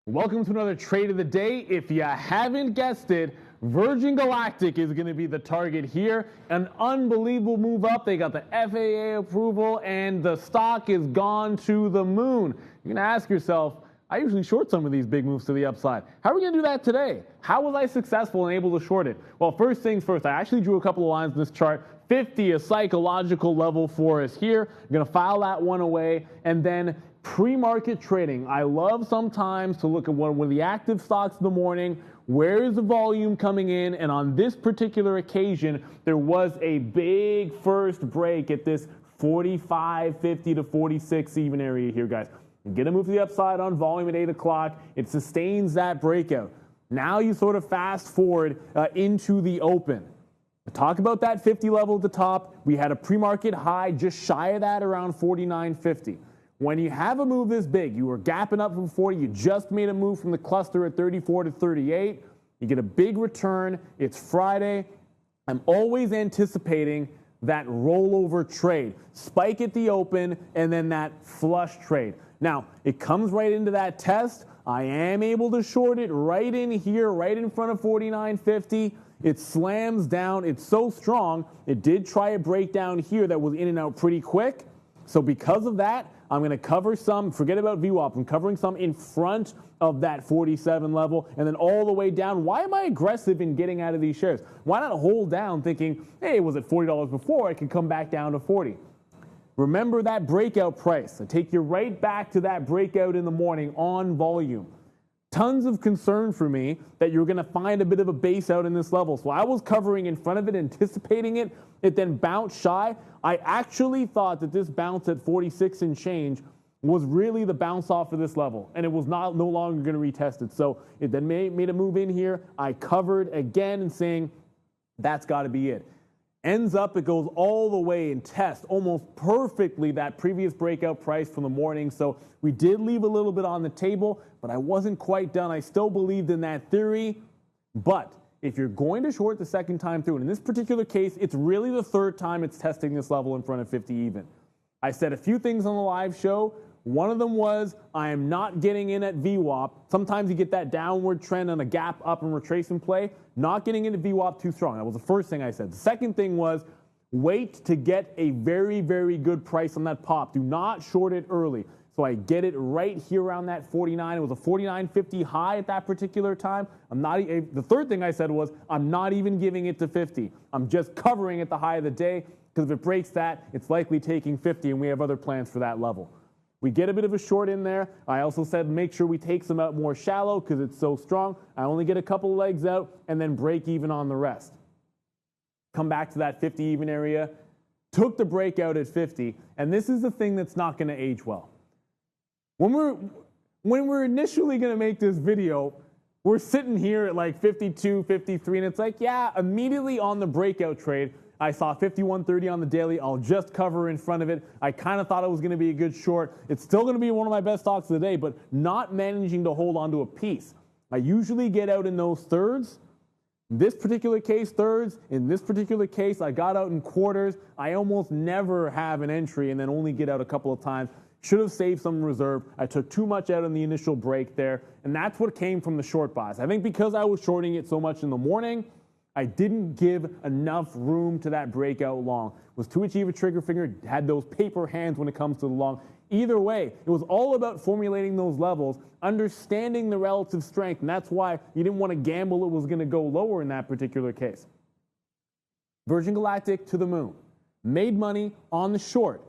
Welcome to another trade of the day. If you haven't guessed it, Virgin Galactic is going to be the target here. An unbelievable move up. They got the FAA approval and the stock is gone to the moon. You're going to ask yourself, I usually short some of these big moves to the upside. How are we going to do that today? How was I successful and able to short it? Well, first things first, I actually drew a couple of lines in this chart. 50, a psychological level for us here. I'm going to file that one away, and then pre-market trading. I love sometimes to look at one of the active stocks in the morning. Where is the volume coming in? And on this particular occasion, there was a big first break at this 45.50 to 46 even area here, guys. You get a move to the upside on volume at 8 o'clock. It sustains that breakout. Now you sort of fast forward into the open. Talk about that 50 level at the top. We had a pre-market high just shy of that around 49.50. When you have a move this big, you were gapping up from 40, you just made a move from the cluster at 34 to 38, you get a big return, it's Friday. I'm always anticipating that rollover trade. Spike at the open, and then that flush trade. Now, it comes right into that test. I am able to short it right in here, right in front of 49.50. It slams down. It's so strong. It did try a breakdown here that was in and out pretty quick. So because of that, I'm going to cover some, forget about VWAP, I'm covering some in front of that 47 level and then all the way down. Why am I aggressive in getting out of these shares? Why not hold down thinking, hey, it was at $40 before, I can come back down to 40. Remember that breakout price. I take you right back to that breakout in the morning on volume. Tons of concern for me that you're going to find a bit of a base out in this level. So I was covering in front of it, anticipating it. It then bounced shy. I actually thought that this bounce at 46 and change was really the bounce off of this level, and it was no longer going to retest it. So it then made a move in here. I covered again and saying that's got to be it. Ends up, it goes all the way and tests almost perfectly that previous breakout price from the morning. So we did leave a little bit on the table, but I wasn't quite done. I still believed in that theory. But if you're going to short the second time through, and in this particular case, it's really the third time it's testing this level in front of 50 even. I said a few things on the live show. One of them was I am not getting in at VWAP. Sometimes you get that downward trend on a gap up and retracement play. Not getting into VWAP too strong. That was the first thing I said. The second thing was wait to get a very, very good price on that pop. Do not short it early. So I get it right here around that 49. It was a 49.50 high at that particular time. The third thing I said was I'm not even giving it to 50. I'm just covering at the high of the day because if it breaks that, it's likely taking 50, and we have other plans for that level. We get a bit of a short in there. I also said make sure we take some out more shallow because it's so strong. I only get a couple legs out and then break even on the rest. Come back to that 50 even area. Took the breakout at 50, and this is the thing that's not going to age well. When we're initially going to make this video, we're sitting here at like 52, 53, and it's like, yeah, immediately on the breakout trade, I saw 51.30 on the daily. I'll just cover in front of it. I kind of thought it was going to be a good short. It's still going to be one of my best stocks of the day, but not managing to hold on to a piece. I usually get out in those thirds. In this particular case, thirds. In this particular case, I got out in quarters. I almost never have an entry and then only get out a couple of times. Should have saved some reserve. I took too much out in the initial break there, and that's what came from the short buys. I think because I was shorting it so much in the morning, I didn't give enough room to that breakout long. Was too much of a trigger finger, had those paper hands when it comes to the long. Either way, it was all about formulating those levels, understanding the relative strength, and that's why you didn't want to gamble it was going to go lower in that particular case. Virgin Galactic to the moon. Made money on the short.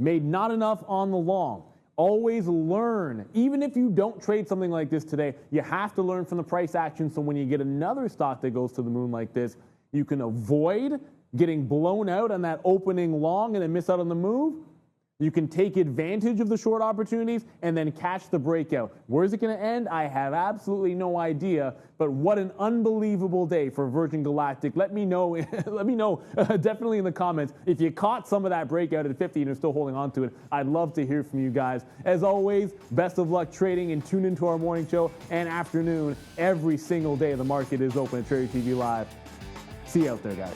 Made not enough on the long. Always learn. Even if you don't trade something like this today, you have to learn from the price action. So when you get another stock that goes to the moon like this, you can avoid getting blown out on that opening long and then miss out on the move. You can take advantage of the short opportunities and then catch the breakout. Where's it going to end? I have absolutely no idea, but what an unbelievable day for Virgin Galactic. Let me know, definitely in the comments if you caught some of that breakout at 50 and you're still holding on to it. I'd love to hear from you guys. As always, best of luck trading, and tune into our morning show and afternoon every single day. The market is open at TraderTV.Live. See you out there, guys.